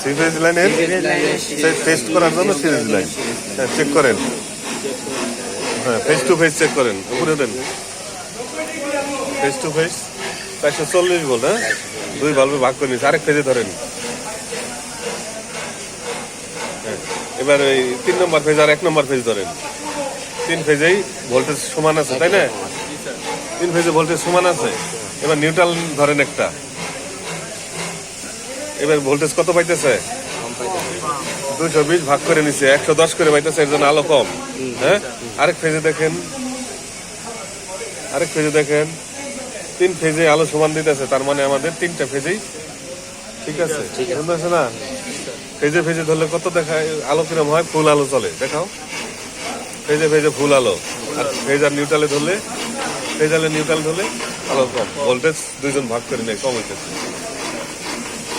Three phase লাইনের test করার জন্য সিরিজ লাইন। হ্যাঁ, চেক করেন। হ্যাঁ, ফেস টু ফেস চেক করেন। উপরে দেন ফেস টু ফেস 440 ভোল্ট। হ্যাঁ, দুই ভালভে ভাগ করে নিচ্ছে। আরেক ফেজে ধরেন। হ্যাঁ, এবার ওই 3 নম্বর ফেজ আর 1 নম্বর ফেজ ধরেন। 3 ফেজেই ভোল্টেজ সমান আছে, তাই না? 3 ফেজে ভোল্টেজ সমান আছে। এবার নিউট্রাল ধরেন একটা। এবার ভোল্টেজ কত পাইতেছে? 220 ভাগ করে নিচ্ছে, 110 করে পাইতেছে, এর জন্য আলো কম। হ্যাঁ, আরেক ফেজে দেখেন। 3 ফেজে আলো সমান দিতেছে, তার মানে আমাদের 3টা ফেজেই ঠিক আছে। বুঝতে পারছো না? ফেজে ফেজে ধরলে কত দেখায় আলো? কিরম হয়? ফুল আলো চলে। দেখাও, ফেজে ফেজে ফুল আলো। আর ফেজ আর নিউট্রালে ধরলে, ফেজ আর নিউট্রাল ধরলে আলো কম। ভোল্টেজ দুইজন ভাগ করে নেয়, কম হইতেছে।